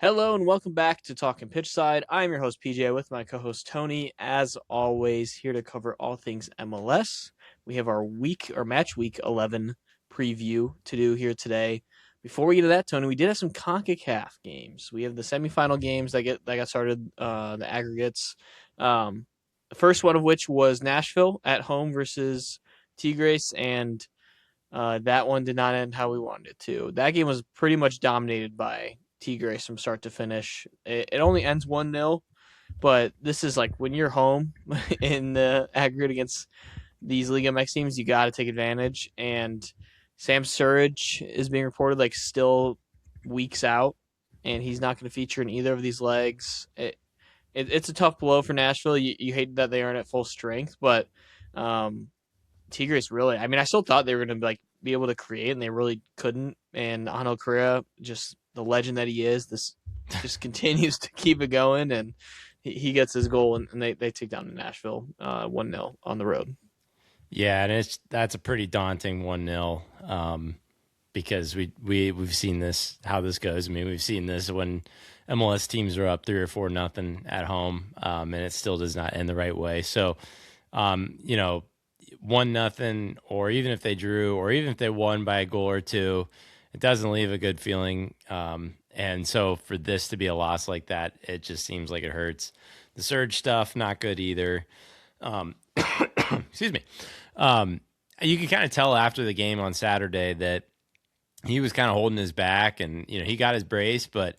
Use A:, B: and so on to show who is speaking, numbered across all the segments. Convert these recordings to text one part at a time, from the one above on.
A: Hello and welcome back to Talkin Pitchside. I'm your host PJ with my co-host Tony. As always, here to cover all things MLS. We have our match week 11 preview to do here today. Before we get to that, Tony, we did have some CONCACAF games. We have the semifinal games that got started, the aggregates. The first one of which was Nashville at home versus Tigres, and that one did not end how we wanted it to. That game was pretty much dominated by Tigres from start to finish. It only ends 1-0, but this is like when you're home in the aggregate against these Liga MX teams, you got to take advantage. And Sam Surridge is being reported like still weeks out, and he's not going to feature in either of these legs. It's a tough blow for Nashville. You hate that they aren't at full strength, but Tigres really. I mean, I still thought they were going to be able to create, and they really couldn't. And Angel Correa, just the legend that he is, this just continues to keep it going, and he gets his goal, and they take down to Nashville 1-0 on the road.
B: Yeah, and that's a pretty daunting 1-0 because we've seen this, how this goes. I mean, we've seen this when MLS teams are up 3 or 4 nothing at home, and it still does not end the right way. So, 1-0, or even if they drew, or even if they won by a goal or two, it doesn't leave a good feeling. And so for this to be a loss like that, it just seems like it hurts. The surge stuff, not good either. Excuse me. You can kind of tell after the game on Saturday that he was kind of holding his back, and he got his brace, but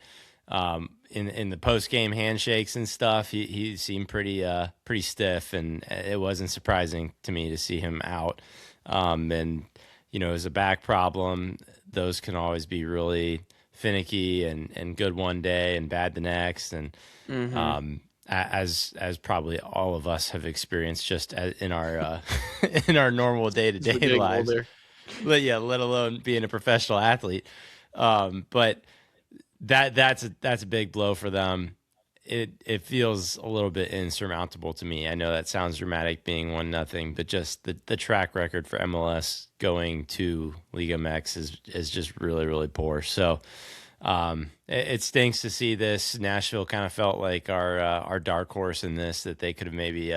B: in the post game handshakes and stuff, he seemed pretty stiff, and it wasn't surprising to me to see him out. And as a back problem, those can always be really finicky and good one day and bad the next, and as probably all of us have experienced just in our in our normal day-to-day lives. But yeah, let alone being a professional athlete. But that's a big blow for them. It feels a little bit insurmountable to me. I know that sounds dramatic, being 1-0, but just the track record for MLS going to Liga MX is just really, really poor. So it stinks to see this. Nashville kind of felt like our dark horse in this, that they could have maybe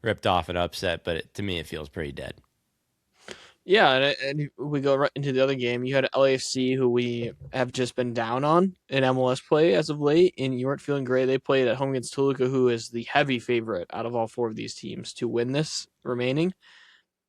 B: ripped off an upset, but to me it feels pretty dead.
A: Yeah, and we go right into the other game. You had LAFC, who we have just been down on in MLS play as of late, and you weren't feeling great. They played at home against Toluca, who is the heavy favorite out of all 4 of these teams to win this remaining.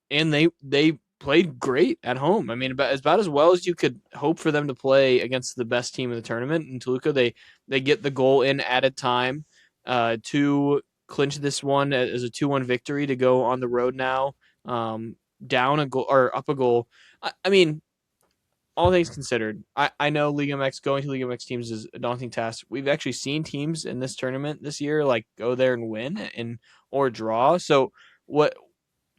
A: And they played great at home. I mean, about as well as you could hope for them to play against the best team in the tournament. In Toluca, they get the goal in added time to clinch this one as a 2-1 victory to go on the road now. Down a goal or up a goal. I mean, all things considered, I know Liga MX, going to Liga MX teams is a daunting task. We've actually seen teams in this tournament this year like go there and win or draw. So what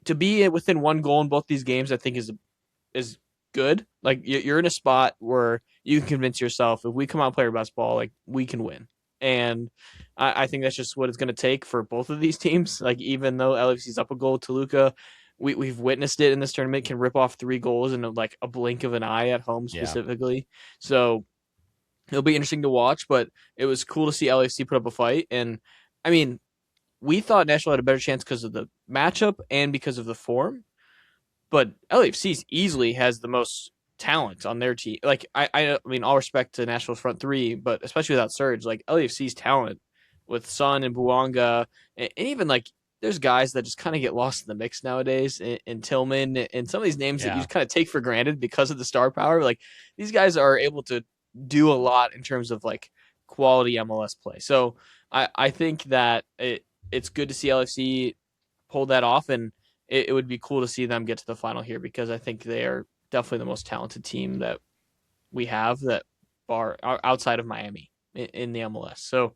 A: to be within 1 goal in both these games, I think is good. Like you're in a spot where you can convince yourself, if we come out and play our best ball, like we can win. And I think that's just what it's going to take for both of these teams. Like even though LFC's up a goal, Toluca, we've witnessed it in this tournament, can rip off 3 goals in like a blink of an eye at home specifically. Yeah. So it'll be interesting to watch, but it was cool to see LAFC put up a fight. And I mean, we thought Nashville had a better chance because of the matchup and because of the form, but LAFC easily has the most talent on their team. Like I mean, all respect to Nashville's front 3, but especially without Surge, like LAFC's talent with Son and Buanga, and even like there's guys that just kind of get lost in the mix nowadays, and Tillman and some of these names that you kind of take for granted because of the star power. Like these guys are able to do a lot in terms of like quality MLS play. So I think that it's good to see LFC pull that off, and it would be cool to see them get to the final here, because I think they are definitely the most talented team that we have that are outside of Miami in the MLS. So,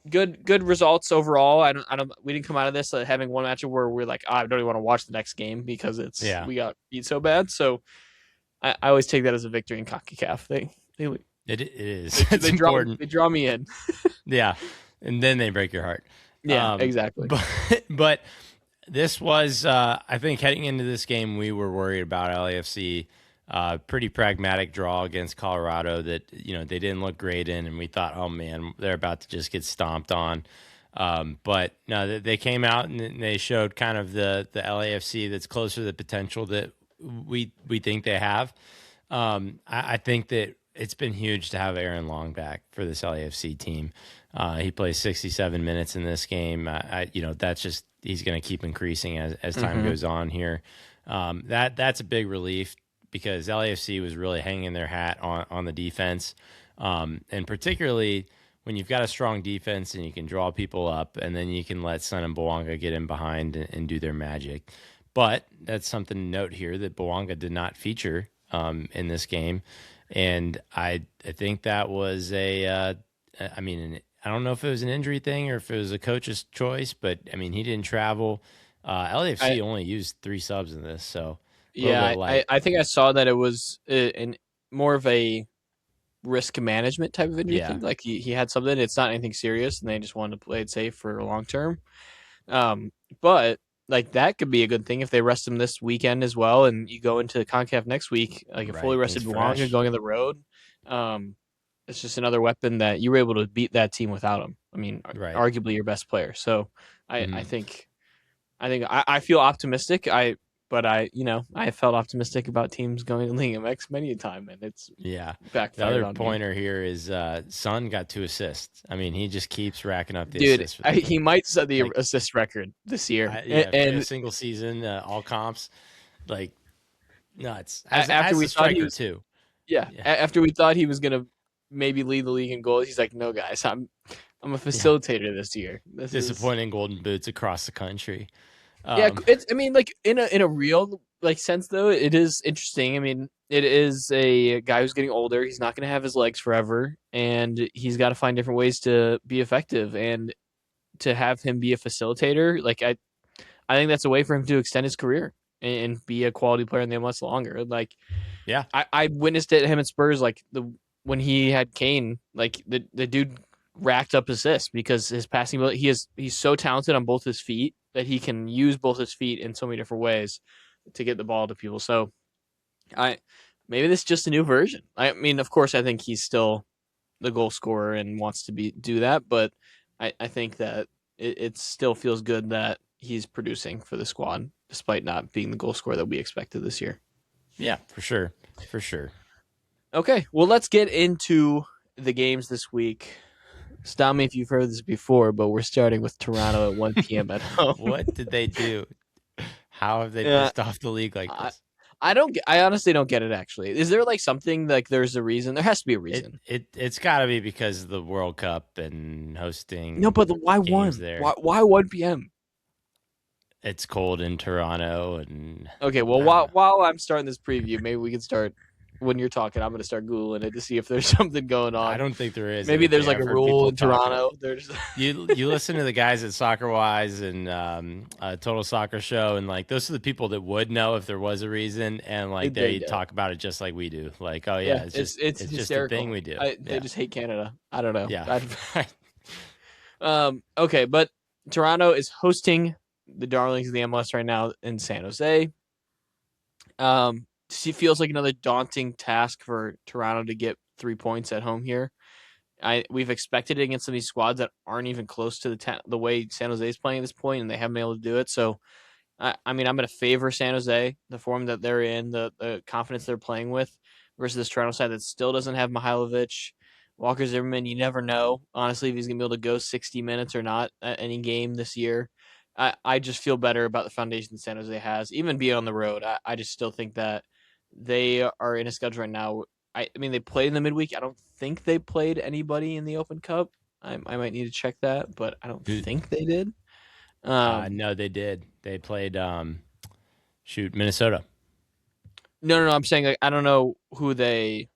A: good results overall. We didn't come out of this having one matchup where we're like, I don't even want to watch the next game because we got beat so bad. So I always take that as a victory in CONCACAF.
B: It is. They
A: draw me in.
B: Yeah, and then they break your heart.
A: Yeah, exactly.
B: But this was, I think, heading into this game, we were worried about LAFC Pretty pragmatic draw against Colorado that they didn't look great in, and we thought, oh man, they're about to just get stomped on. But no, they came out and they showed kind of the LAFC that's closer to the potential that we think they have. I think that it's been huge to have Aaron Long back for this LAFC team. He plays 67 minutes in this game. That's just he's going to keep increasing as time
A: Mm-hmm.
B: goes on here. That's a big relief because LAFC was really hanging their hat on the defense, and particularly when you've got a strong defense and you can draw people up, and then you can let Sun and Bawanga get in behind and do their magic. But that's something to note here that Bawanga did not feature in this game, and I think that was I don't know if it was an injury thing or if it was a coach's choice, but I mean he didn't travel.
A: I
B: LAFC only used 3 subs in this, so a little
A: Yeah,
B: bit light.
A: I think I saw that it was an more of a risk management type of injury
B: Yeah,
A: thing. Like he had something, it's not anything serious, and they just wanted to play it safe for long term. Um, but like that could be a good thing if they rest him this weekend as well, and you go into CONCACAF next week like a fully
B: right. And he's
A: rested Bouanga
B: fresh.
A: going on the road. Um, it's just another weapon that you were able to beat that team without him. I mean,
B: Right.
A: arguably your best player. So I
B: Hmm.
A: think I feel optimistic. But I felt optimistic about teams going to Liga MX many a time, and it's
B: Yeah. The
A: backfired
B: other
A: on me.
B: pointer here is Son got 2 assists. I mean, he just keeps racking up the
A: Dude,
B: assists for the
A: he
B: team.
A: might set the
B: Like,
A: assist record this year,
B: yeah, for a
A: and
B: single season, all comps, like nuts. As
A: after
B: as
A: we
B: a
A: thought he
B: striker
A: was,
B: too.
A: yeah,
B: Yeah.
A: after we thought he was gonna maybe lead the league in goals, he's like, no, guys, I'm a
B: Yeah.
A: facilitator this year. This is
B: Disappointing golden boots across the country.
A: Yeah,
B: Um,
A: it's. I mean, like in a real like sense though, it is interesting. I mean, it is a guy who's getting older. He's not going to have his legs forever, and he's got to find different ways to be effective. And to have him be a facilitator, like I think that's a way for him to extend his career and be a quality player in the MLS longer. Like
B: yeah.
A: I witnessed it him at Spurs, like the when he had Kane, like the dude racked up assists because his passing ability. He's so talented on both his feet that he can use both his feet in so many different ways to get the ball to people. So I maybe this is just a new version. I mean, of course, I think he's still the goal scorer and wants to do that, but I think that it still feels good that he's producing for the squad despite not being the goal scorer that we expected this year.
B: Yeah, for sure. For sure.
A: Okay, well, let's get into the games this week. Stop me if you've heard this before, but we're starting with Toronto at 1 p.m. at home.
B: What did they do? How have they
A: Yeah,
B: pissed off the league like
A: I,
B: this?
A: I don't. I honestly don't get it. Actually, is there like something like there's a reason? There has to be a
B: It
A: reason.
B: it it's got to be because of the World Cup and
A: No,
B: hosting
A: but why
B: games
A: one?
B: there.
A: Why 1 p.m.?
B: It's cold in Toronto, and
A: Okay, well,
B: I don't know.
A: while I'm starting this preview, maybe we can start when you're talking. I'm going to start googling it to see if there's something going
B: I
A: on.
B: don't think there is
A: Maybe there's
B: anything.
A: like a
B: I've heard
A: rule
B: people
A: in
B: talking.
A: Toronto. There's
B: You listen to the guys at Soccer Wise and Total Soccer Show, and like those are the people that would know if there was a reason, and like
A: there
B: they
A: you go.
B: talk about it just like we do. Like, oh
A: Yeah,
B: yeah,
A: it's
B: it's just a thing
A: hysterical.
B: we do.
A: They
B: Yeah,
A: just hate Canada. I don't know.
B: yeah.
A: Okay, but Toronto is hosting the Darlings of the MLS right now in San Jose. She feels like another daunting task for Toronto to get 3 points at home here. We've expected it against some of these squads that aren't even close to the way San Jose is playing at this point, and they haven't been able to do it. So, I mean, I'm going to favor San Jose, the form that they're in, the confidence they're playing with, versus this Toronto side that still doesn't have Mihailovic, Walker Zimmerman. You never know, honestly, if he's going to be able to go 60 minutes or not at any game this year. I just feel better about the foundation San Jose has, even being on the road. I just still think that they are in a schedule right now. I mean, they played in the midweek. I don't think they played anybody in the Open Cup. I might need to check that, but I don't
B: Dude,
A: think they did. Um,
B: no, they did. They played shoot Minnesota.
A: no. I'm saying like, I don't know who they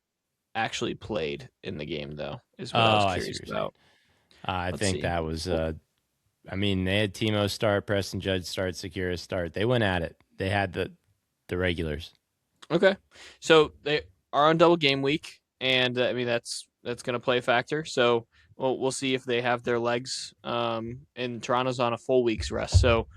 A: actually played in the game though. Is what I was
B: Oh, I see
A: curious
B: what you're saying.
A: about.
B: I
A: Let's
B: think
A: see.
B: that was. I mean, they had Timo start, Preston Judge start, Secura start. They went at it. They had the regulars.
A: Okay, so they are on double game week, and I mean that's going to play a factor. So we'll see if they have their legs. And Toronto's on a full week's rest, so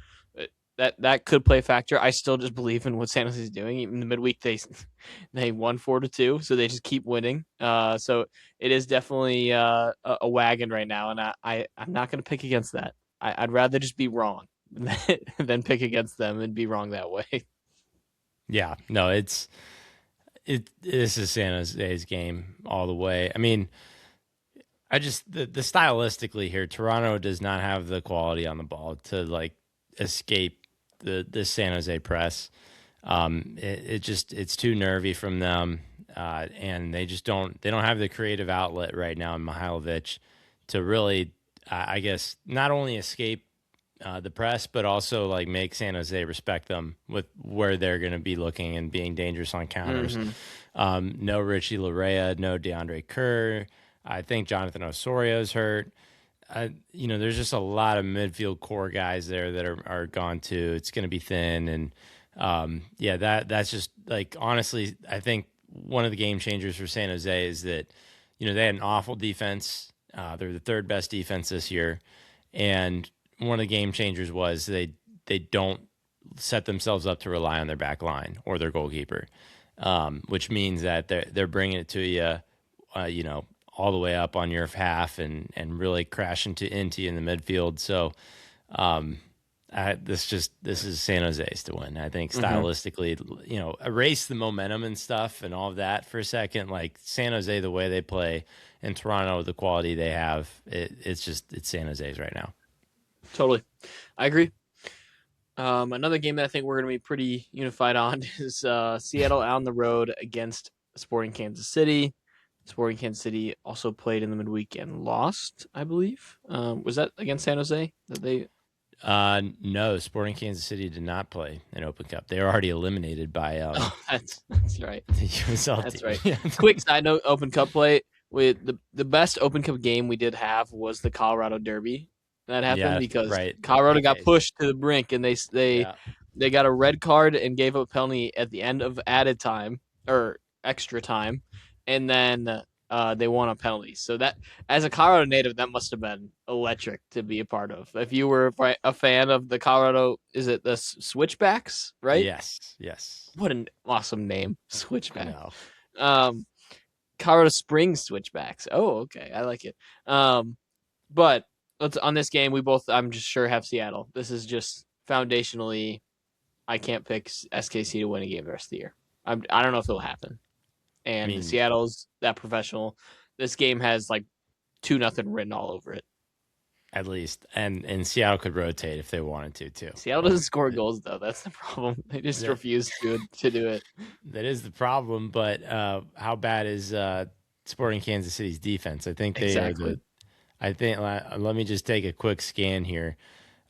A: that could play a factor. I still just believe in what San Jose is doing. In the midweek, they won 4-2, so they just keep winning. So it is definitely a wagon right now, and I'm not going to pick against that. I'd rather just be wrong than pick against them and be wrong that way.
B: Yeah, no, this is San Jose's game all the way. I mean, I just the stylistically here, Toronto does not have the quality on the ball to like escape the San Jose press. It's too nervy from them, and they don't have the creative outlet right now in Mihailovic to really, I guess, not only escape the press, but also like make San Jose respect them with where they're going to be looking and being dangerous on counters.
A: Mm-hmm.
B: No Richie Larea, no DeAndre Kerr. I think Jonathan Osorio's hurt. There's just a lot of midfield core guys there that are gone too. It's going to be thin, and that's just like honestly, I think one of the game changers for San Jose is that they had an awful defense. They're the third best defense this year, and one of the game changers was they don't set themselves up to rely on their back line or their goalkeeper, which means that they're bringing it to you, all the way up on your half and really crashing into you in the midfield. So this is San Jose's to win. I think
A: Mm-hmm.
B: stylistically, erase the momentum and stuff and all of that for a second. Like San Jose, the way they play, and Toronto, the quality they have, it's San Jose's right now.
A: Totally, I agree. Another game that I think we're going to be pretty unified on is Seattle on the road against Sporting Kansas City. Sporting Kansas City also played in the midweek and lost, I believe. Was that against San Jose that they?
B: No, Sporting Kansas City did not play an Open Cup. They were already eliminated by
A: Oh, that's right.
B: the USL
A: That's
B: team.
A: right. Quick side note: Open Cup play with the best Open Cup game we did have was the Colorado Derby. That happened
B: Yeah,
A: because
B: right.
A: Colorado got
B: Okay.
A: pushed to the brink, and
B: Yeah.
A: they got a red card and gave up a penalty at the end of added time or extra time, and then they won on penalties. So that, as a Colorado native, that must have been electric to be a part of. If you were a fan of the Colorado, is it the Switchbacks? Right?
B: Yes. Yes.
A: What an awesome name,
B: I
A: Switchback.
B: know.
A: Um, Colorado Springs Switchbacks. Oh, okay, I like it. But let's on this game, we both I'm just sure have Seattle. This is just foundationally, I can't pick SKC to win a game the rest of the year. I don't know if it'll happen.
B: I
A: And
B: mean,
A: Seattle's that professional. This game has like 2-0 written all over it.
B: at least, and Seattle could rotate if they wanted to too.
A: Seattle
B: Like
A: doesn't score goals though. That's the problem. They just
B: that,
A: refuse to do it.
B: that is the problem. But how bad is Sporting Kansas City's defense? I think they are
A: Exactly.
B: the. I think let me just take a quick scan here.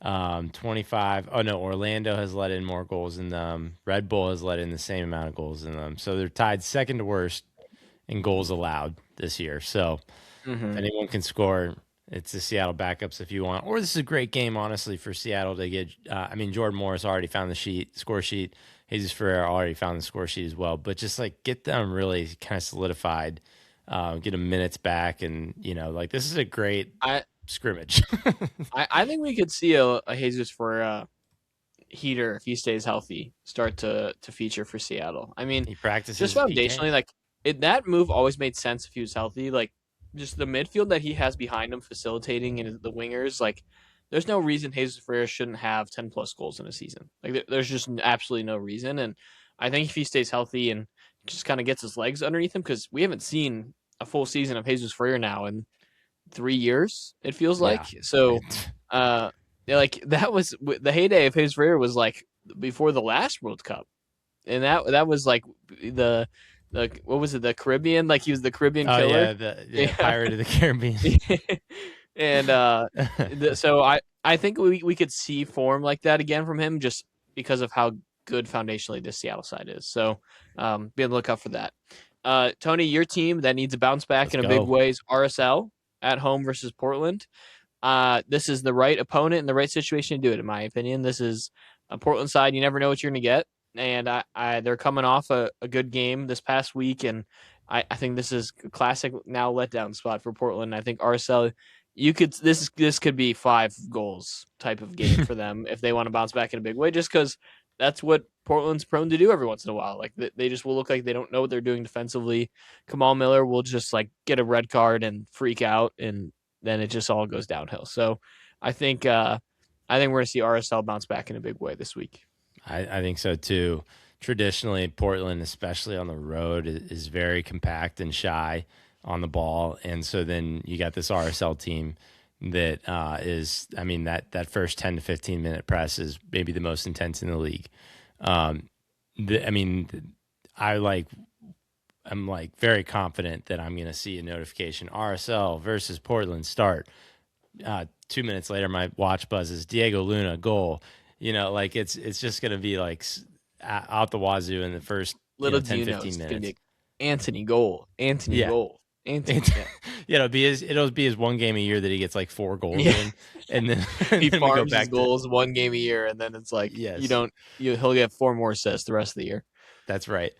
B: 25. Oh no, Orlando has let in more goals than them. Red Bull has let in the same amount of goals than them. So they're tied second to worst in goals allowed this year. So if
A: Mm-hmm.
B: anyone can score, it's the Seattle backups if you want. Or this is a great game, honestly, for Seattle to get. Jordan Morris already found the score sheet. Jesus Ferreira already found the score sheet as well. But just like get them really kind of solidified, get them minutes back, and like this is a great
A: I,
B: scrimmage.
A: I think we could see a Jesus for Heater, if he stays healthy, start to feature for Seattle. I mean,
B: He
A: just
B: practices PK.
A: foundationally, like that move always made sense if he was healthy. Like just the midfield that he has behind him facilitating and the wingers, like there's no reason Jesus Ferreira shouldn't have 10 plus goals in a season. Like there's just absolutely no reason. And I think if he stays healthy and just kind of gets his legs underneath him, because we haven't seen a full season of Jesus Ferreira now in 3 years, it feels
B: Yeah.
A: like. So, uh, yeah, like that was the heyday of his career was like before the last World Cup, and that was like the what was it, the Caribbean? Like he was the Caribbean
B: Oh
A: killer.
B: yeah, the
A: Yeah,
B: Pirate of the Caribbean.
A: and so I think we could see form like that again from him just because of how good foundationally this Seattle side is. So, be on the lookout for that. Tony, your team that needs a bounce back
B: Let's
A: in a big
B: go.
A: way is RSL at home versus Portland. This is the right opponent and the right situation to do it, in my opinion. This is a Portland side. You never know what you're going to get. And they're coming off a good game this past week, and I think this is a classic now letdown spot for Portland. I think RSL, you could this could be 5 goals type of game for them if they want to bounce back in a big way, just because that's what Portland's prone to do every once in a while. Like they just will look like they don't know what they're doing defensively. Kamal Miller will just like get a red card and freak out, and then it just all goes downhill. So I think I think we're gonna see RSL bounce back in a big way this week.
B: I think so too. Traditionally, Portland, especially on the road, is very compact and shy on the ball, and so then you got this RSL team that is, I mean, that first 10 to 15 minute press is maybe the most intense in the league. Um, I mean, I like I'm like very confident that I'm going to see a notification RSL versus Portland start. 2 minutes later, my watch buzzes Diego Luna goal. Like it's just going to be like out the wazoo in the first
A: Little do
B: 10
A: you know,
B: 15
A: it's gonna be
B: minutes.
A: like Anthony goal, Anthony
B: Yeah.
A: goal, Anthony.
B: It's,
A: Yeah,
B: it'll be his one game a year that he gets like 4 goals
A: yeah.
B: in, and then and
A: He
B: then we go
A: farms his
B: back to
A: goals 1 game a year, and then it's like you
B: yes,
A: don't. He'll get 4 more assists the rest of the year.
B: that's right.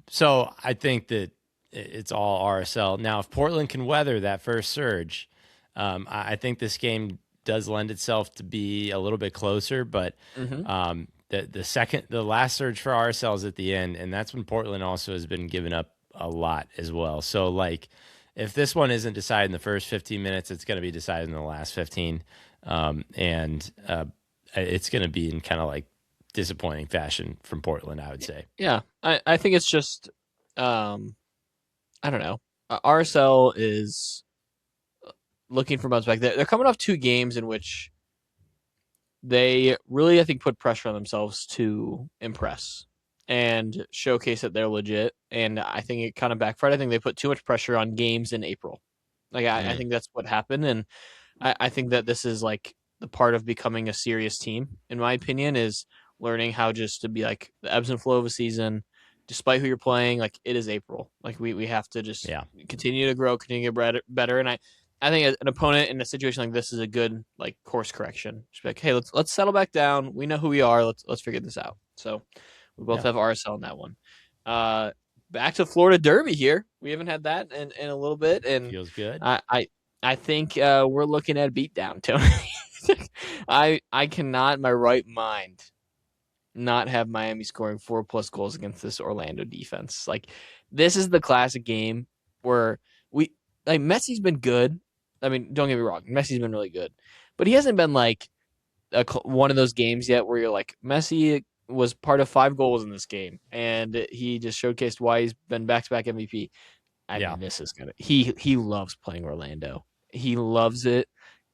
B: So I think that it's all RSL. Now, if Portland can weather that first surge, I think this game does lend itself to be a little bit closer. But
A: Hmm.
B: the last surge for RSL is at the end, and that's when Portland also has been giving up a lot as well. So, like, if this one isn't decided in the first 15 minutes, it's going to be decided in the last 15, and it's going to be in kind of like disappointing fashion from Portland, I would say.
A: Yeah, I think it's just um I don't know. RSL is looking for bounce back. They're coming off 2 games in which they really, I think, put pressure on themselves to impress and showcase that they're legit. And I think it kind of backfired. I think they put too much pressure on games in April. Like I
B: Mm,
A: think that's what happened, and I think that this is like the part of becoming a serious team, in my opinion, is learning how just to be like the ebbs and flow of a season, despite who you're playing. Like it is April. Like we have to just
B: yeah.
A: continue to grow, continue to get better. And I think an opponent in a situation like this is a good like course correction. Just be like, hey, let's settle back down. We know who we are. Let's figure this out. So we both
B: Yeah.
A: have RSL in that one. Uh, Back to Florida Derby here. We haven't had that in a little bit, and
B: Feels good.
A: I I, I think we're looking at a beatdown, Tony. I cannot, in my right mind, not have Miami scoring 4+ goals against this Orlando defense. Like this is the classic game where we like Messi's been good. I mean, don't get me wrong, Messi's been really good, but he hasn't been like one of those games yet where you're like Messi was part of 5 goals in this game, and he just showcased why he's been back-to-back MVP. I
B: Yeah.
A: mean, this is gonna. He loves playing Orlando. He loves it,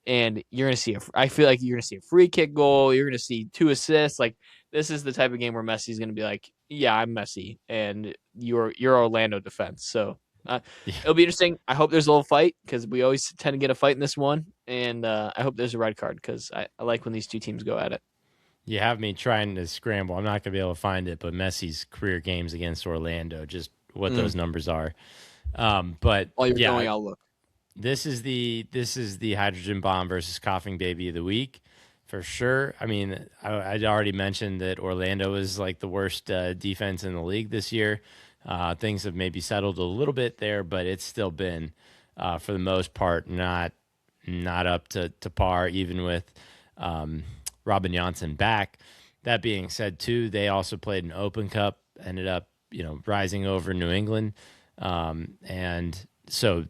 A: and you're gonna see. I feel like you're gonna see a free kick goal. You're gonna see 2 assists. Like this is the type of game where Messi's gonna be like, "Yeah, I'm Messi, and you're Orlando defense." So
B: Yeah.
A: it'll be interesting. I hope there's a little fight because we always tend to get a fight in this one, and I hope there's a red card because I like when these two teams go at it.
B: You have me trying to scramble. I'm not going to be able to find it, but Messi's career games against Orlando, just what
A: Mm.
B: those numbers are. But
A: While you're
B: yeah,
A: going, I'll look.
B: this is the hydrogen bomb versus coughing baby of the week for sure. I mean, I'd already mentioned that Orlando is like the worst defense in the league this year. Things have maybe settled a little bit there, but it's still been for the most part not up to par, even with Robin Janssen back. That being said, too, they also played an Open Cup, ended up rising over New England, and so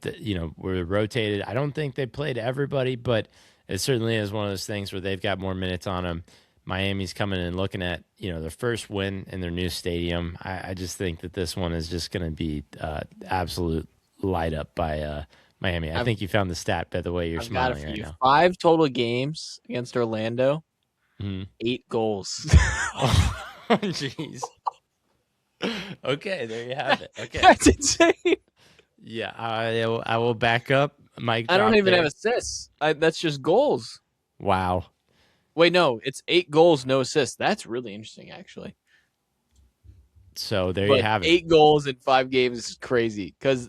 B: we're rotated. I don't think they played everybody, but it certainly is one of those things where they've got more minutes on them. Miami's coming and looking at their first win in their new stadium. I just think that this one is just going to be absolute light up by Miami. I
A: I've
B: think you found the stat by the way you're
A: I've got it
B: smiling
A: for
B: right
A: you.
B: now.
A: 5 total games against Orlando,
B: Mhm.
A: 8 goals.
B: Oh, jeez. Okay, there you have it. Okay.
A: That's insane.
B: Yeah, I will back up. Mic
A: I don't
B: drop
A: even have
B: there.
A: assists. That's just goals.
B: Wow.
A: Wait, no, it's 8 goals, no assists. That's really interesting, actually.
B: So there you
A: But
B: have it.
A: 8 goals in 5 games is crazy because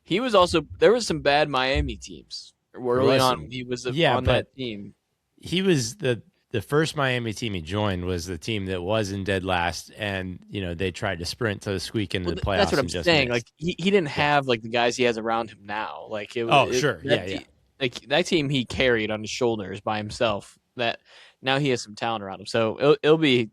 A: he was also there was some bad Miami teams
B: There
A: early
B: was
A: on when
B: some.
A: he was
B: Yeah,
A: on that
B: but
A: team.
B: he was the first Miami team he joined was the team that was in dead last, and they tried to sprint to squeak into
A: Well,
B: the
A: that's what
B: playoffs
A: I'm
B: and just
A: saying. Like
B: missed.
A: he didn't
B: Yeah.
A: have like the guys he has around him now. Like
B: Oh, sure. Yeah,
A: that
B: yeah.
A: like that team he carried on his shoulders by himself. That now he has some talent around him. So it'll be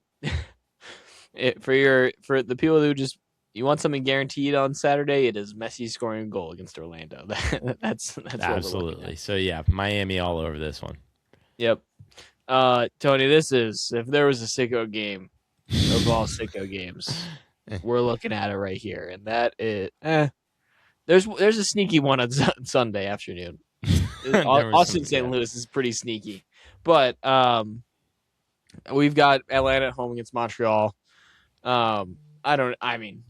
A: for the people who just you want something guaranteed on Saturday. It is Messi scoring a goal against Orlando. That's what we're looking at.
B: Absolutely. So yeah, Miami all over this one.
A: Yep. Tony, this is if there was a sicko game of all sicko games, we're looking at it right here, and that is there's a sneaky one on Sunday afternoon.
B: There was
A: Austin
B: some,
A: St.
B: yeah.
A: Louis is pretty sneaky, but we've got Atlanta at home against Montreal. I mean,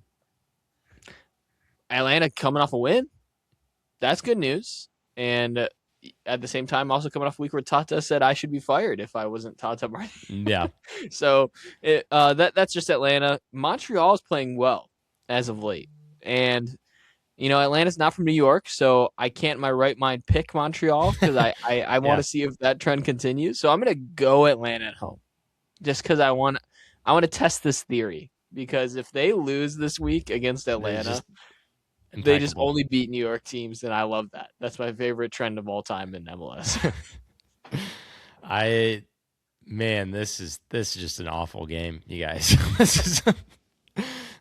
A: Atlanta coming off a win. That's good news. And at the same time, also coming off a week where Tata said I should be fired if I wasn't Tata Martin.
B: Yeah.
A: So that's just Atlanta. Montreal is playing well as of late, and Atlanta's not from New York, so I can't in my right mind pick Montreal because I want
B: Yeah.
A: to see if that trend continues. So I'm gonna go Atlanta at home, just because I want to test this theory because if they lose this week against
B: It's
A: Atlanta,
B: just
A: they just
B: impeccable.
A: only beat New York teams, and I love that. That's my favorite trend of all time in MLS.
B: I Man, this is just an awful game, you guys. This is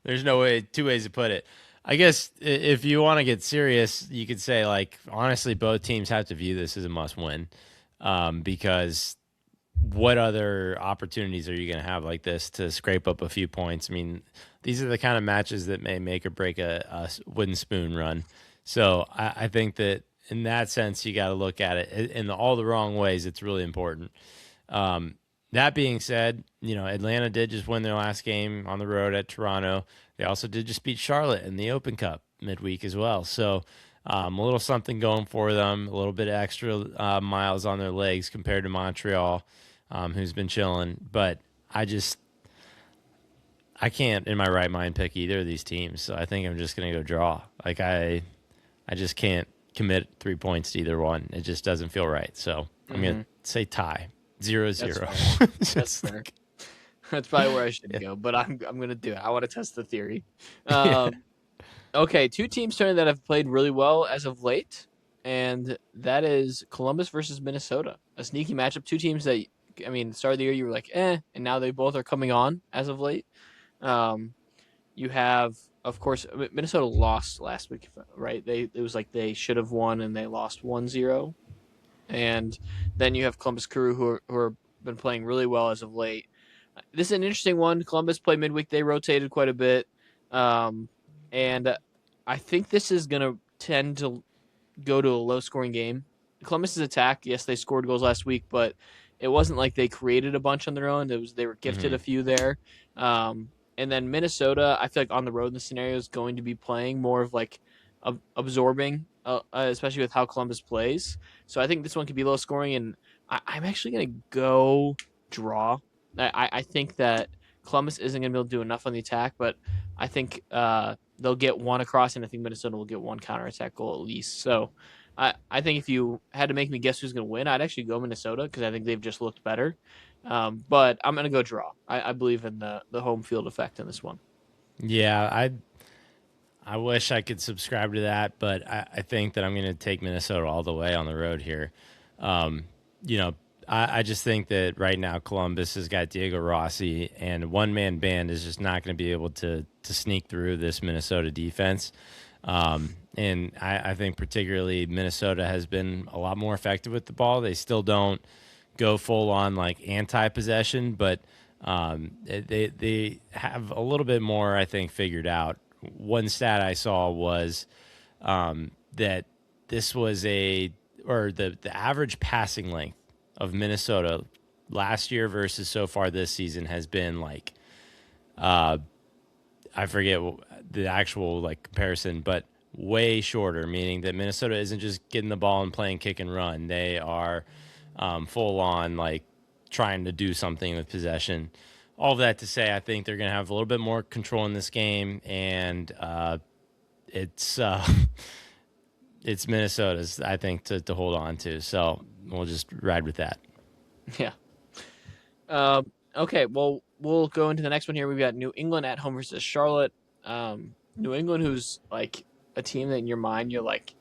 B: there's no way two ways to put it. I guess if you want to get serious, you could say like honestly, both teams have to view this as a must win, because what other opportunities are you going to have like this to scrape up a few points? I mean, these are the kind of matches that may make or break a wooden spoon run. So I think that in that sense, you got to look at it in all the wrong ways. It's really important. That being said, Atlanta did just win their last game on the road at Toronto. They also did just beat Charlotte in the Open Cup midweek as well. So a little something going for them, a little bit extra miles on their legs compared to Montreal, who's been chilling. But I can't in my right mind pick either of these teams. So I think I'm just going to go draw. Like I just can't commit 3 points to either one. It just doesn't feel right. So I'm going
A: Mm-hmm.
B: to say tie. 0-0.
A: That's fair. That's
B: Just
A: fair. That's probably where I should
B: yeah.
A: go, but I'm gonna do it. I want to test the theory.
B: Yeah.
A: Okay, two teams turning that have played really well as of late, and that is Columbus versus Minnesota. A sneaky matchup. Two teams that start of the year you were like, and now they both are coming on as of late. Um, you have, of course, Minnesota lost last week, right? It was like they should have won and they lost 1-0. And then you have Columbus Crew who are been playing really well as of late. This is an interesting one. Columbus played midweek; they rotated quite a bit, and I think this is going to tend to go to a low scoring game. Columbus's attack, yes, they scored goals last week, but it wasn't like they created a bunch on their own. They were gifted
B: Hmm.
A: a few there. And then Minnesota, I feel like on the road in the scenario is going to be playing more of like absorbing, especially with how Columbus plays. So I think this one could be low scoring, and I'm actually going to go draw. I think that Columbus isn't going to be able to do enough on the attack, but I think they'll get one across, and I think Minnesota will get one counterattack goal at least. So I think if you had to make me guess who's going to win, I'd actually go Minnesota because I think they've just looked better. But I'm going to go draw. I believe in the home field effect in this one.
B: Yeah, I wish I could subscribe to that, but I think that I'm going to take Minnesota all the way on the road here. Um, you know, I just think that right now Columbus has got Diego Rossi, and a one man band is just not going to be able to sneak through this Minnesota defense. And I think particularly Minnesota has been a lot more effective with the ball. They still don't go full on like anti possession, but they have a little bit more, I think, figured out. One stat I saw was that this was the average passing length of Minnesota last year versus so far this season has been like I forget the actual like comparison, but way shorter, meaning that Minnesota isn't just getting the ball and playing kick and run. They are full on like trying to do something with possession. All of that to say, I think they're going to have a little bit more control in this game, and it's it's Minnesota's, I think, to hold on to. So we'll just ride with that.
A: Yeah. Okay, well, we'll go into the next one here. We've got New England at home versus Charlotte. New England, who's like a team that in your mind you're like,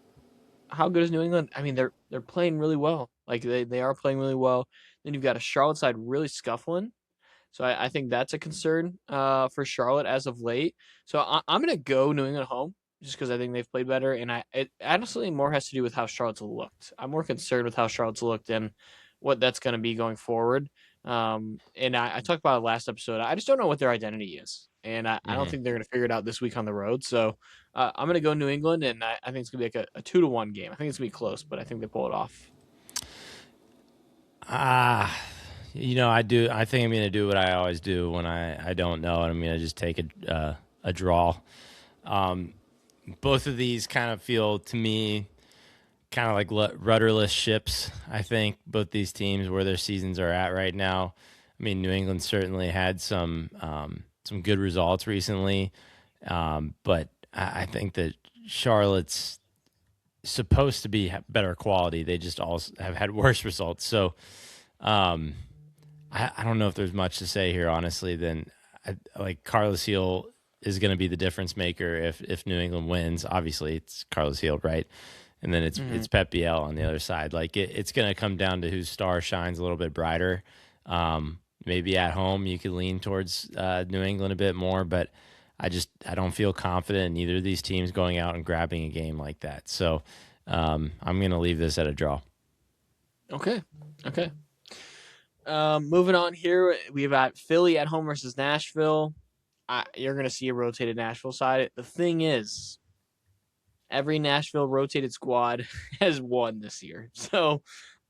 A: how good is New England? I mean, they're playing really well. Like they are playing really well. Then you've got a Charlotte side really scuffling. So I think that's a concern for Charlotte as of late. So I'm gonna go New England home just because I think they've played better, and it honestly more has to do with how Charlotte's looked. I'm more concerned with how Charlotte's looked and what that's gonna be going forward. And I talked about it last episode. I just don't know what their identity is, and I don't
B: Hmm.
A: think they're gonna figure it out this week on the road. So I'm gonna go New England, and I think it's gonna be like a 2-1 game. I think it's gonna be close, but I think they pull it off.
B: Ah, I do. I think I'm going to do what I always do when I don't know, and I'm going to just take a draw. Um, Both of these kind of feel to me kind of like rudderless ships. I think both these teams where their seasons are at right now. I mean, New England certainly had some good results recently, but I think that Charlotte's supposed to be better quality. They just all have had worse results. So um, I don't know if there's much to say here, honestly. Than like Carlos Heel is going to be the difference maker if New England wins. Obviously, it's Carlos Heel, right? And then
A: Hmm.
B: it's Pep Biel on the other side. Like it's going to come down to whose star shines a little bit brighter. Maybe at home you could lean towards New England a bit more, but I don't feel confident in either of these teams going out and grabbing a game like that. So I'm going to leave this at a draw.
A: Okay. Okay. Moving on here, we've got Philly at home versus Nashville. You're going to see a rotated Nashville side. The thing is, every Nashville rotated squad has won this year. So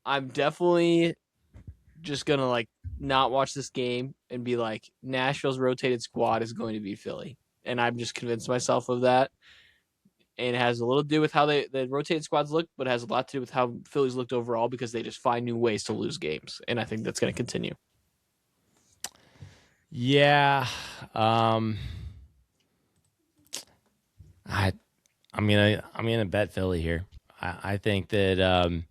A: I'm definitely just going to like not watch this game and be like, Nashville's rotated squad is going to be Philly. And I'm just convinced myself of that. And it has a little to do with how the rotated squads look, but it has a lot to do with how Philly's looked overall because they just find new ways to lose games. And I think that's going to continue.
B: Yeah, um, I I'm gonna bet Philly here. I think that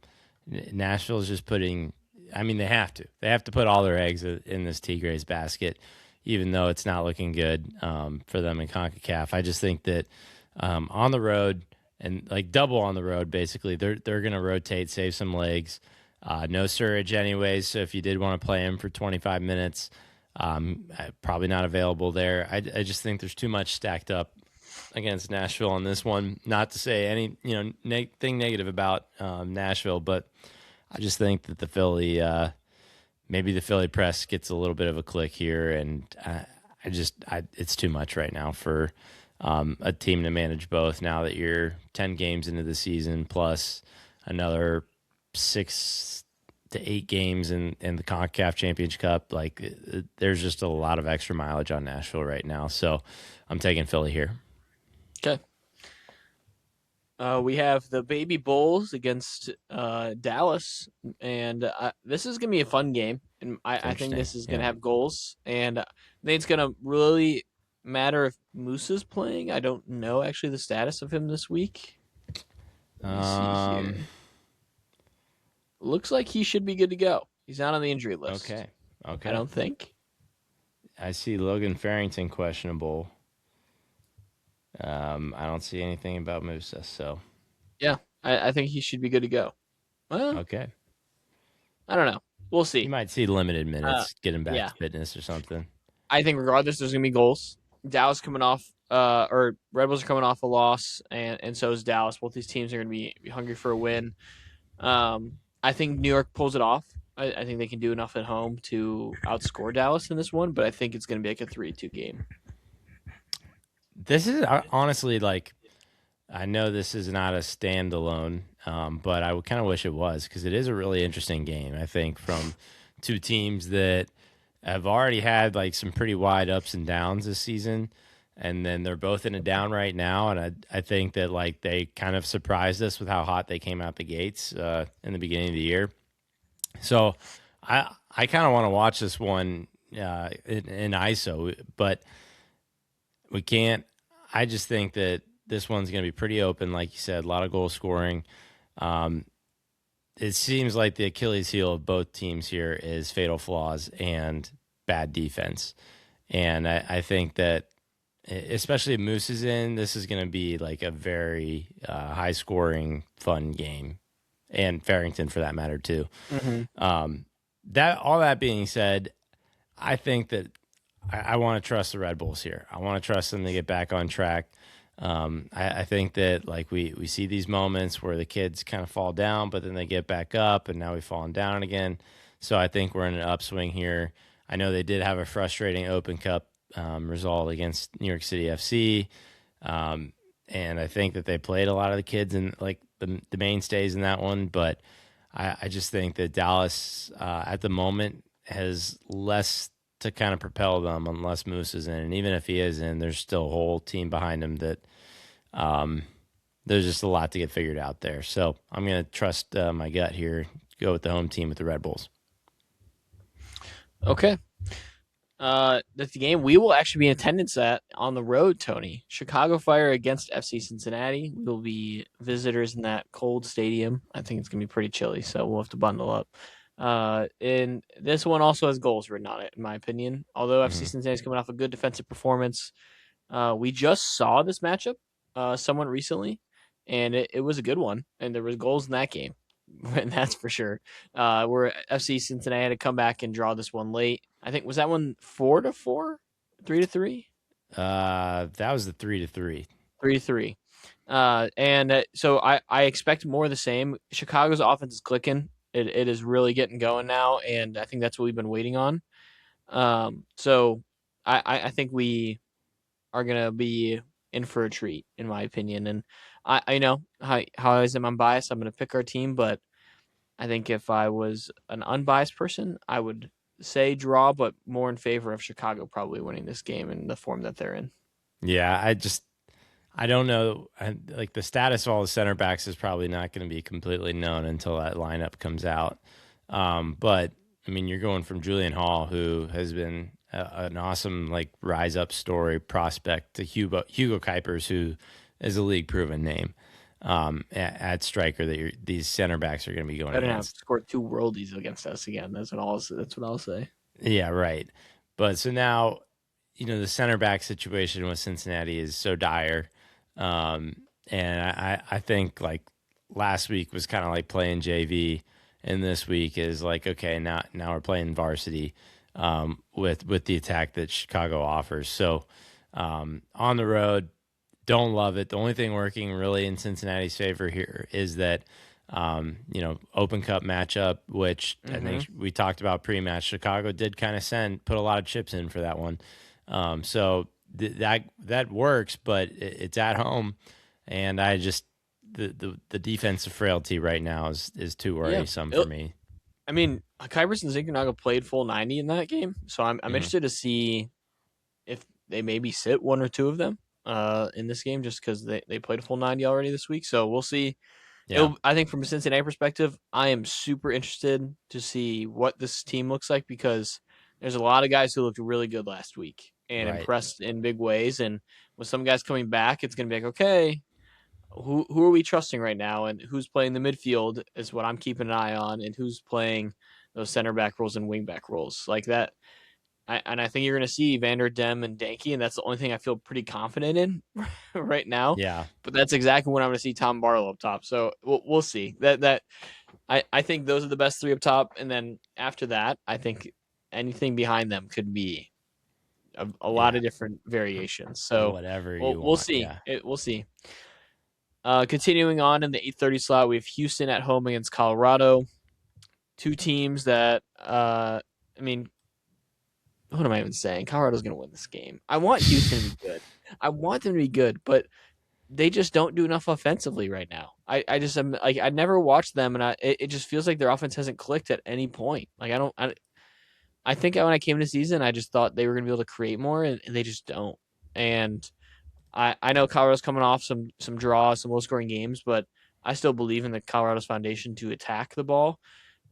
B: Nashville's just putting. I mean, they have to. They have to put all their eggs in this Tigres basket, even though it's not looking good for them in Concacaf. I just think that on the road and like double on the road, basically they're gonna rotate, save some legs. No Surge anyways. So if you did want to play him for 25 minutes, probably not available there. I just think there's too much stacked up against Nashville on this one. Not to say any thing negative about Nashville, but I just think that maybe the Philly press gets a little bit of a click here, and it's too much right now for a team to manage both. Now that you're 10 games into the season, plus another 6 to 8 games in the Concacaf Championship Cup, like there's just a lot of extra mileage on Nashville right now. So I'm taking Philly here.
A: Okay. We have the Baby Bulls against Dallas, and this is gonna be a fun game. And
B: It's
A: I think
B: interesting.
A: this is gonna
B: Yeah.
A: have goals, and I think it's gonna really matter if Musa's playing. I don't know actually the status of him this week. Let me see
B: Um.
A: here. Looks like he should be good to go. He's not on the injury list.
B: Okay.
A: I
B: Okay.
A: don't think.
B: I see Logan Farrington questionable. I don't see anything about Musa. So
A: Yeah, I think he should be good to go. Well,
B: okay.
A: I don't know. We'll
B: You
A: see.
B: might see limited
A: Uh,
B: minutes, get him back
A: yeah,
B: to fitness or something.
A: I think regardless, there's gonna be goals. Dallas coming off, or Red Bulls are coming off a loss, and so is Dallas. Both these teams are gonna be hungry for a win. I think New York pulls it off. I think they can do enough at home to outscore Dallas in this one, but I think it's gonna be like a 3-2 game.
B: This is honestly like I know this is not a standalone, but I would kind of wish it was because it is a really interesting game. I think from two teams that have already had like some pretty wide ups and downs this season, and then they're both in a down right now. And I think that like they kind of surprised us with how hot they came out the gates in the beginning of the year. So I kind of want to watch this one in ISO, but we can't. I just think that this one's going to be pretty open, like you said, a lot of goal scoring. Um, it seems like the Achilles heel of both teams here is fatal flaws and bad defense. And I think that, especially if Moose is in, this is going to be like a very high scoring, fun game. And Farrington for that matter, too.
A: Mm-hmm.
B: Um, that all that being said, I think that I want to trust the Red Bulls here. I want to trust them to get back on track. I think that like we see these moments where the kids kind of fall down, but then they get back up, and now we've fallen down again. So I think we're in an upswing here. I know they did have a frustrating Open Cup result against New York City FC, um, and I think that they played a lot of the kids and like the mainstays in that one. But I just think that Dallas at the moment has less to kind of propel them unless Moose is in. And even if he is in, there's still a whole team behind him that um, there's just a lot to get figured out there. So I'm going to trust my gut here, go with the home team with the Red Bulls.
A: Okay. That's the game we will actually be in attendance at on the road, Tony. Chicago Fire against FC Cincinnati. We will be visitors in that cold stadium. I think it's going to be pretty chilly, so we'll have to bundle up. And this one also has goals written on it, in my opinion. Although FC
B: Mm-hmm.
A: Cincinnati is coming off a good defensive performance, we just saw this matchup somewhat recently, and it was a good one, and there was goals in that game. And that's for sure. Where FC Cincinnati had to come back and draw this one late. I think was that one 4-4, 3-3,
B: That was the 3-3.
A: 3-3. So I expect more of the same. Chicago's offense is clicking. It is really getting going now, and I think that's what we've been waiting on. So I think we are gonna be in for a treat, in my opinion. And I know how I am. I'm biased. I'm gonna pick our team, but I think if I was an unbiased person, I would say draw, but more in favor of Chicago probably winning this game in the form that they're in.
B: Yeah, I don't know. Like the status of all the center backs is probably not going to be completely known until that lineup comes out. But I mean, you're going from Julian Hall, who has been an awesome like rise up story prospect, to Hugo Kuipers, who is a league proven name at striker that these center backs are going to be going
A: Better not
B: against.
A: score two worldies against us again. That's what I'll say.
B: Yeah, right. But so now, the center back situation with Cincinnati is so dire. Um, and I think like last week was kind of like playing JV, and this week is like, okay, now we're playing varsity with the attack that Chicago offers. So on the road, don't love it. The only thing working really in Cincinnati's favor here is that Open Cup matchup, which I
A: Mm-hmm.
B: think we talked about pre-match. Chicago did kind of put a lot of chips in for that one, so that works, but it's at home, and I just the defensive frailty right now is too
A: Yeah.
B: worrisome for me.
A: I mean, Kybers and Zinkernagel played full 90 in that game, so I'm
B: Hmm.
A: interested to see if they maybe sit one or two of them in this game just because they played a full 90 already this week. So we'll see.
B: Yeah,
A: I think from a Cincinnati perspective, I am super interested to see what this team looks like because there's a lot of guys who looked really good last week and
B: right.
A: impressed in big ways. And with some guys coming back, it's going to be like, okay, who are we trusting right now, and who's playing the midfield is what I'm keeping an eye on, and who's playing those center back roles and wing back roles like that. And I think you're going to see Vander Dem and Danke, and that's the only thing I feel pretty confident in right now.
B: Yeah,
A: But that's exactly when I'm going to see Tom Barlow up top. So we'll see. I think those are the best three up top, and then after that, I think anything behind them could be a lot
B: yeah.
A: of different variations. So
B: Whatever you
A: we'll
B: want.
A: see.
B: Yeah,
A: We'll see. Continuing on in the 8:30 slot, we have Houston at home against Colorado. Two teams that I mean, what am I even saying? Colorado's going to win this game. I want Houston to be good. I want them to be good, but they just don't do enough offensively right now. I just am like I never watched them, and it just feels like their offense hasn't clicked at any point. Like I think when I came into the season, I just thought they were going to be able to create more, and they just don't. And I know Colorado's coming off some draws, some low scoring games, but I still believe in the Colorado's foundation to attack the ball.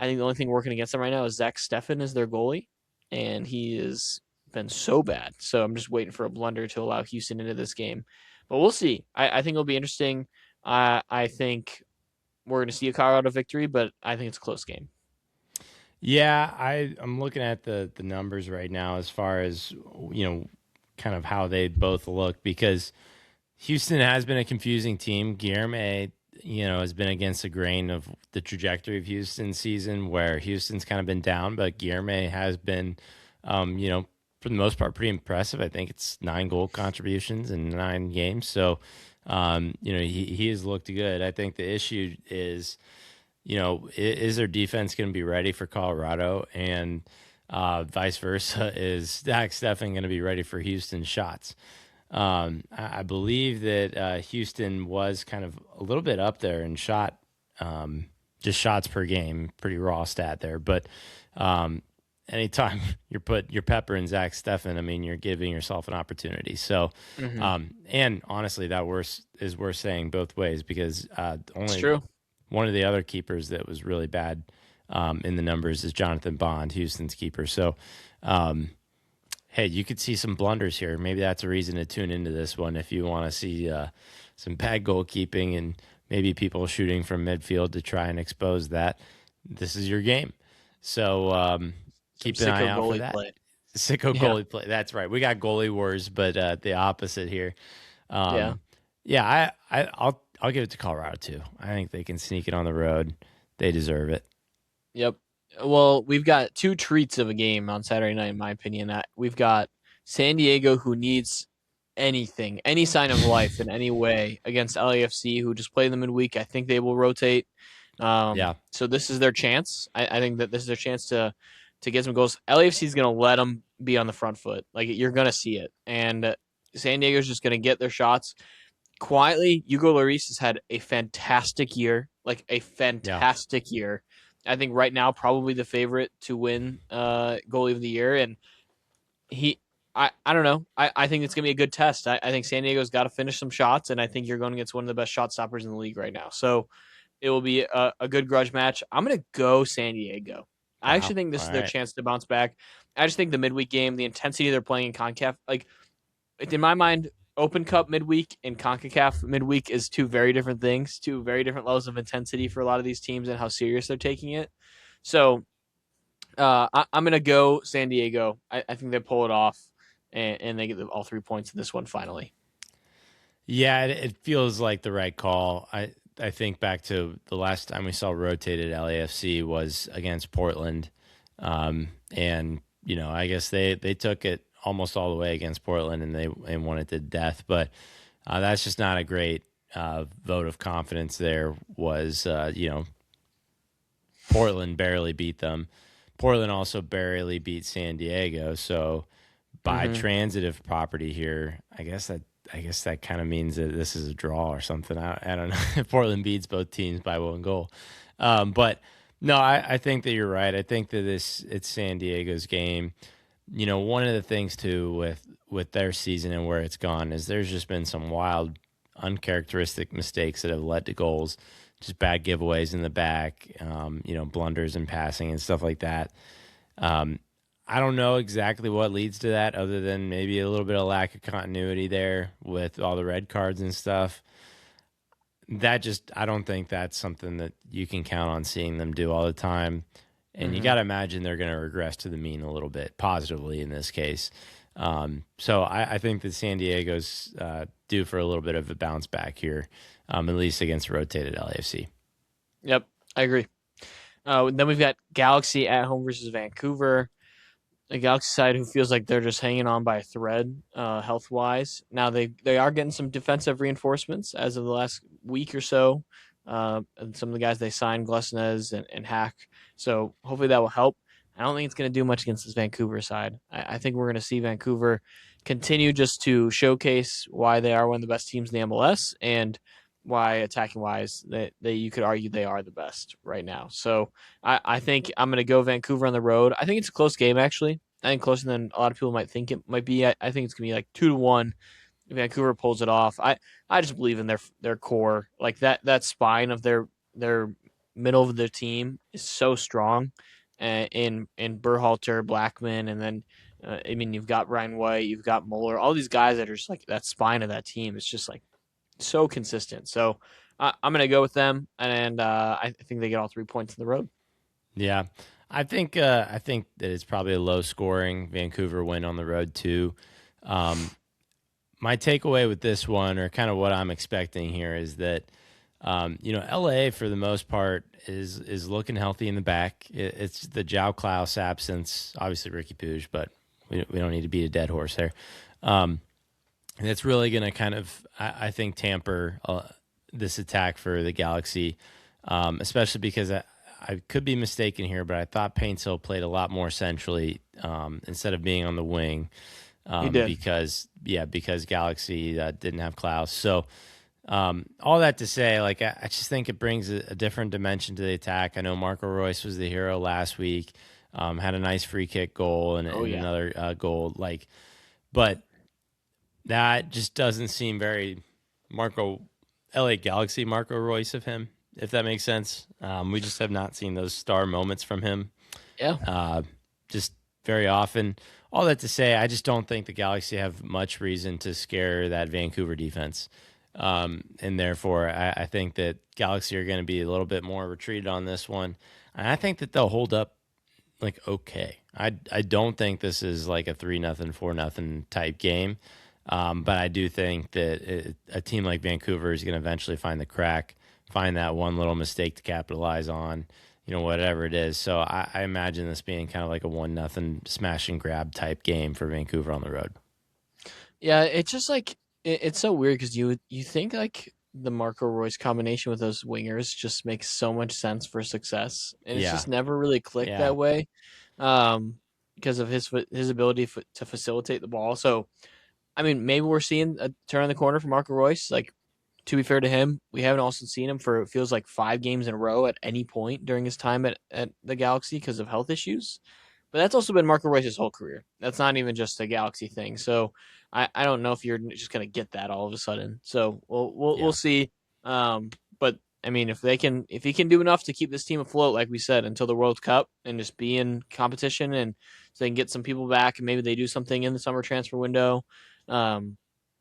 A: I think the only thing working against them right now is Zach Steffen is their goalie, and he has been so bad. So I'm just waiting for a blunder to allow Houston into this game. But we'll see. I think it'll be interesting. I think we're going to see a Colorado victory, but I think it's a close game.
B: Yeah, I'm looking at the numbers right now as far as kind of how they both look because Houston has been a confusing team. Guillermo, has been against the grain of the trajectory of Houston's season, where Houston's kind of been down, but Guillermo has been, for the most part, pretty impressive. I think it's 9 goal contributions in 9 games, so he has looked good. I think the issue is, is their defense going to be ready for Colorado, and vice versa, is Zach Steffen going to be ready for Houston shots? I believe that Houston was kind of a little bit up there in just shots per game, pretty raw stat there. But anytime you're peppering Zach Steffen, I mean, you're giving yourself an opportunity. So,
A: Mm-hmm.
B: and honestly, that is worth saying both ways because
A: It's
B: only
A: true.
B: one of the other keepers that was really bad in the numbers is Jonathan Bond, Houston's keeper. So. Hey, you could see some blunders here. Maybe that's a reason to tune into this one if you want to see some bad goalkeeping and maybe people shooting from midfield to try and expose that. This is your game. So
A: Some
B: keep an eye
A: sicko
B: out for
A: goalie
B: that.
A: play.
B: Sicko
A: Yeah.
B: goalie play. That's right. We got goalie wars, but the opposite here.
A: Yeah.
B: Yeah, I'll give it to Colorado too. I think they can sneak it on the road. They deserve it.
A: Yep. Well, we've got two treats of a game on Saturday night, in my opinion. We've got San Diego, who needs anything, any sign of life in any way against LAFC, who just played the midweek. I think they will rotate.
B: Yeah,
A: So this is their chance. I think that this is their chance to get some goals. LAFC is going to let them be on the front foot. Like you're going to see it, and San Diego's just going to get their shots quietly. Hugo Lloris has had a fantastic year, like a
B: yeah,
A: fantastic year. I think right now probably the favorite to win goalie of the year, and he. I don't know. I think it's gonna be a good test. I think San Diego's got to finish some shots, and I think you're going against one of the best shot stoppers in the league right now. So it will be a good grudge match. I'm gonna go San Diego. I
B: wow.
A: actually think this
B: All
A: is their
B: right.
A: chance to bounce back. I just think the midweek game, the intensity they're playing in Concacaf, like in my mind, Open Cup midweek and CONCACAF midweek is two very different things, two very different levels of intensity for a lot of these teams and how serious they're taking it. So I'm going to go San Diego. I think they pull it off and they get all 3 points in this one finally.
B: Yeah, it feels like the right call. I think back to the last time we saw rotated LAFC was against Portland, and I guess they took it almost all the way against Portland and they won it to death. But that's just not a great vote of confidence. There was Portland barely beat them. Portland also barely beat San Diego. So by
A: Mm-hmm.
B: transitive property here, I guess that kind of means that this is a draw or something. I don't know. Portland beats both teams by 1 goal. But no, I think that you're right. I think that it's San Diego's game. One of the things too with their season and where it's gone is there's just been some wild, uncharacteristic mistakes that have led to goals, just bad giveaways in the back, blunders in passing and stuff like that. Um, I don't know exactly what leads to that, other than maybe a little bit of lack of continuity there with all the red cards and stuff. I don't think that's something that you can count on seeing them do all the time. And you
A: Mm-hmm.
B: got to imagine they're going to regress to the mean a little bit, positively in this case. So I think that San Diego's due for a little bit of a bounce back here, at least against rotated LAFC.
A: Yep, I agree. Then we've got Galaxy at home versus Vancouver. A Galaxy side who feels like they're just hanging on by a thread, health wise. Now they are getting some defensive reinforcements as of the last week or so. And some of the guys they signed, Glesnes and Hack. So hopefully that will help. I don't think it's going to do much against this Vancouver side. I think we're going to see Vancouver continue just to showcase why they are one of the best teams in the MLS and why attacking wise that you could argue they are the best right now. So I think I'm going to go Vancouver on the road. I think it's a close game, actually. I think closer than a lot of people might think it might be. I think it's going to be like 2-1. Vancouver pulls it off. I just believe in their core. Like that spine of their middle of their team is so strong. In Berhalter, Blackman, and then I mean you've got Ryan White, you've got Mueller, all these guys that are just like that spine of that team. It's just like so consistent. So I'm going to go with them, and I think they get all 3 points on the road.
B: Yeah, I think that it's probably a low scoring Vancouver win on the road too. Um, my takeaway with this one, or kind of what I'm expecting here, is that LA for the most part is looking healthy in the back. It's the Joao Klaus absence, obviously Ricky Puig, but we don't need to beat a dead horse there. And it's really going to kind of, I think, tamper this attack for the Galaxy, especially because I could be mistaken here, but I thought Paintsville played a lot more centrally instead of being on the wing
A: He did.
B: because Galaxy didn't have Klaus. So all that to say, like I just think it brings a different dimension to the attack. I know Marco Royce was the hero last week, had a nice free kick goal and,
A: Oh
B: and
A: yeah.
B: another goal, but that just doesn't seem very Marco LA Galaxy Marco Royce of him, if that makes sense. We just have not seen those star moments from him
A: Yeah.
B: uh, just very often. All that to say, I just don't think the Galaxy have much reason to scare that Vancouver defense. And therefore, I think that Galaxy are going to be a little bit more retreated on this one. And I think that they'll hold up like okay. I don't think this is like a 3-0, 4-0 type game. But I do think that a team like Vancouver is going to eventually find the crack, find that one little mistake to capitalize on, whatever it is. So I imagine this being kind of like a 1-0 smash and grab type game for Vancouver on the road.
A: Yeah, it's just like it's so weird because you think like the Marco Royce combination with those wingers just makes so much sense for success, and it's
B: Yeah,
A: just never really clicked
B: yeah,
A: that way, um, because of his ability to facilitate the ball. So I mean, maybe we're seeing a turn on the corner for Marco Royce. Like, to be fair to him, we haven't also seen him for it feels like 5 games in a row at any point during his time at the Galaxy because of health issues. But that's also been Marco Royce's whole career. That's not even just a Galaxy thing. So I don't know if you're just gonna get that all of a sudden. So we'll
B: yeah,
A: see. But I mean, if he can do enough to keep this team afloat, like we said, until the World Cup and just be in competition, and so they can get some people back, and maybe they do something in the summer transfer window. Um,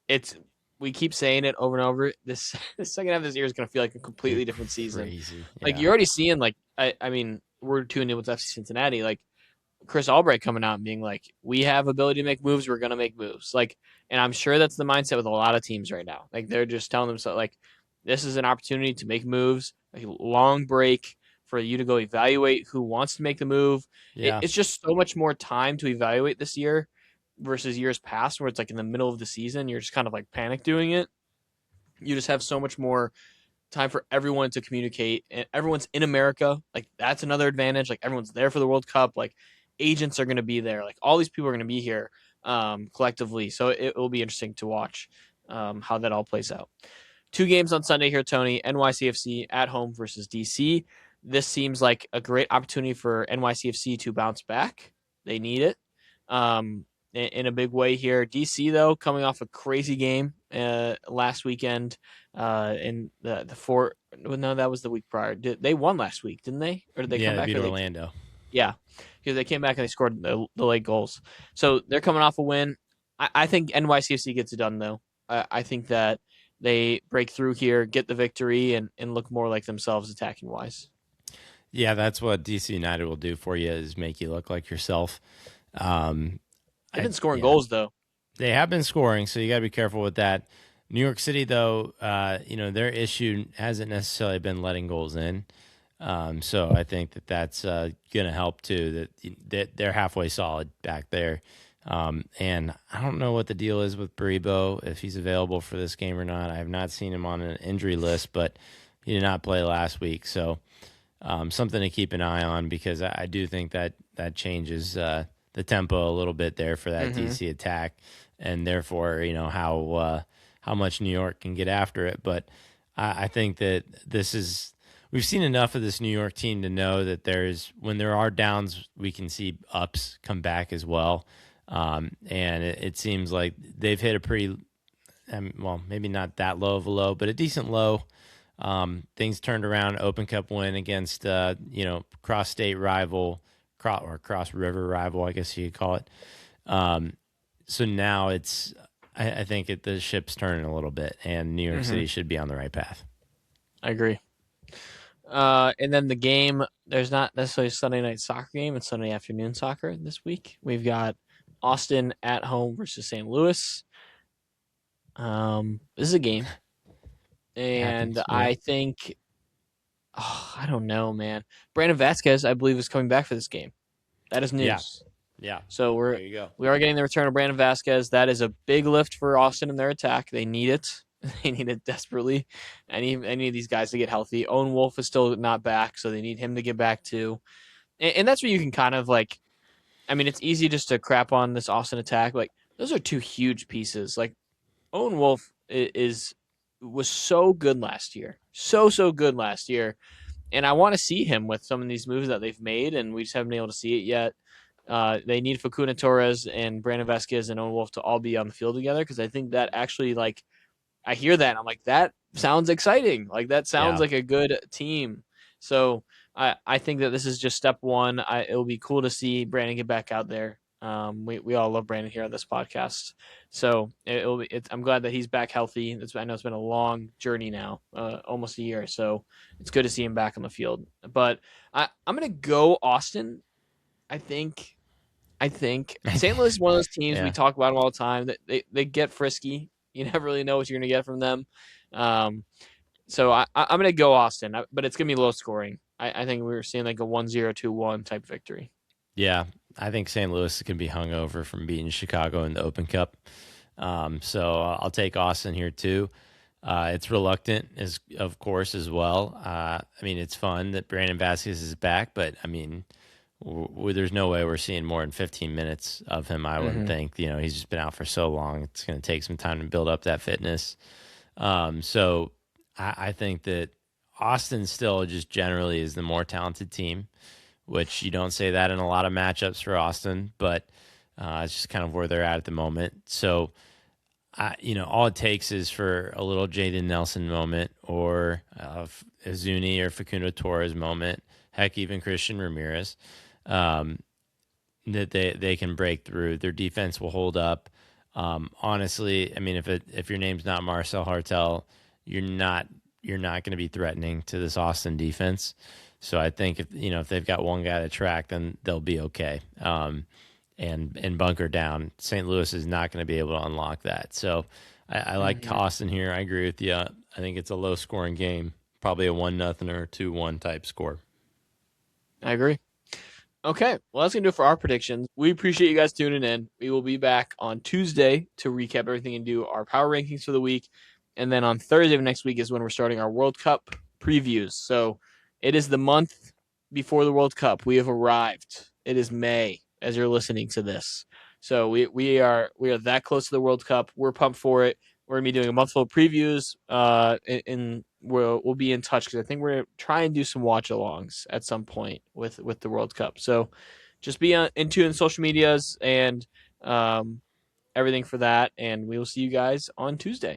A: it's we keep saying it over and over. This the second half of this year is going to feel like a completely different season.
B: crazy.
A: Like
B: Yeah,
A: you're already seeing, like I mean, we're tuned in with FC Cincinnati. Like Chris Albright coming out and being like, "We have ability to make moves. We're going to make moves." Like, and I'm sure that's the mindset with a lot of teams right now. Like they're just telling themselves, like, "This is an opportunity to make moves. A long break for you to go evaluate who wants to make the move."
B: yeah,
A: It's just so much more time to evaluate this year versus years past, where it's like in the middle of the season, you're just kind of like panic doing it. You just have so much more time for everyone to communicate, and everyone's in America. Like that's another advantage. Like everyone's there for the World Cup. Like agents are going to be there. Like all these people are going to be here collectively. So it will be interesting to watch how that all plays out. 2 games on Sunday here, Tony. NYCFC at home versus DC. This seems like a great opportunity for NYCFC to bounce back. They need it in a big way here. DC though, coming off a crazy game last weekend in the four. No, that was the week prior. They won last week, didn't they? Or did they
B: yeah.
A: come
B: They
A: back?
B: beat
A: Or they
B: Orlando.
A: yeah, because they came back and they scored the late goals. So they're coming off a win. I think NYCFC gets it done though. I think that they break through here, get the victory, and look more like themselves attacking wise.
B: Yeah, that's what DC United will do for you is make you look like yourself. Um,
A: They've been scoring
B: yeah,
A: goals though.
B: they have been scoring, so you got to be careful with that. New York City, though, their issue hasn't necessarily been letting goals in. So I think that's going to help too. That they're halfway solid back there. And I don't know what the deal is with Baribo, if he's available for this game or not. I have not seen him on an injury list, but he did not play last week. So something to keep an eye on because I do think that changes the tempo a little bit there for that
A: Mm-hmm.
B: DC attack, and therefore how much New York can get after it. But I think that we've seen enough of this New York team to know that when there are downs, we can see ups come back as well. And it seems like they've hit a pretty well, maybe not that low of a low, but a decent low. Things turned around. Open Cup win against cross state rival, or cross river rival, I guess you could call it. Um, so now I think the ship's turning a little bit, and New York
A: Mm-hmm.
B: City should be on the right path.
A: I agree. And then the game, there's not necessarily a Sunday night soccer game. It's Sunday afternoon soccer this week. We've got Austin at home versus St. Louis. This is a game, and
B: Happens. Yeah.
A: I think, I don't know, man. Brandon Vasquez, I believe, is coming back for this game. That is
B: Yeah.
A: news.
B: Yeah.
A: So
B: There you go.
A: we are getting the return of Brandon Vasquez. That is a big lift for Austin in their attack. They need it. They need it desperately. Any of these guys to get healthy. Owen Wolf is still not back, so they need him to get back too. And that's where you can kind of like. I mean, it's easy just to crap on this Austin attack. Like those are two huge pieces. Like Owen Wolf was so good last year, so good last year, and I want to see him with some of these moves that they've made, and we just haven't been able to see it yet. They need Facuna Torres and Brandon Vasquez and Owen Wolf to all be on the field together because I think that actually like I hear that and I'm like that sounds exciting. Like that sounds
B: Yeah.
A: like a good team. So I think that this is just step one. It'll be cool to see Brandon get back out there. We all love Brandon here on this podcast. So I'm glad that he's back healthy. I know it's been a long journey now, almost a year. So it's good to see him back on the field. But I'm gonna go Austin. I think St. Louis is one of those teams we
B: Yeah.
A: talk about them all the time. That they get frisky. You never really know what you're gonna get from them. Um, so I'm gonna go Austin, but it's gonna be low scoring. I think we were seeing like a 1-0, 2-1 type victory.
B: Yeah. I think St. Louis can be hungover from beating Chicago in the Open Cup. So I'll take Austin here too. It's reluctant, as of course, as well. I mean, it's fun that Brandon Vasquez is back, but I mean, there's no way we're seeing more than 15 minutes of him. I wouldn't
A: Mm-hmm.
B: think. He's just been out for so long. It's going to take some time to build up that fitness. So I think that Austin still just generally is the more talented team, which you don't say that in a lot of matchups for Austin, but it's just kind of where they're at the moment. So all it takes is for a little Jaden Nelson moment or a Zuni or Facundo Torres moment, heck, even Christian Ramirez, um, that they can break through. Their defense will hold up. Honestly, I mean, if your name's not Marcel Hartel, you're not going to be threatening to this Austin defense. So I think if they've got one guy to track, then they'll be okay. And bunker down. St. Louis is not going to be able to unlock that. So I like
A: Mm-hmm.
B: Austin here. I agree with you. I think it's a low scoring game, probably a 1-0 or 2-1 type score.
A: I agree. Okay, well that's gonna do it for our predictions. We appreciate you guys tuning in. We will be back on Tuesday to recap everything and do our power rankings for the week, and then on Thursday of next week is when we're starting our World Cup previews. So it is the month before the World Cup. We have arrived. It is May as you're listening to this. So we are that close to the World Cup. We're pumped for it. We're gonna be doing a month full of previews. And we'll be in touch because I think we're gonna try and do some watch alongs at some point with the World Cup. So just be in tune in social medias and everything for that. And we will see you guys on Tuesday.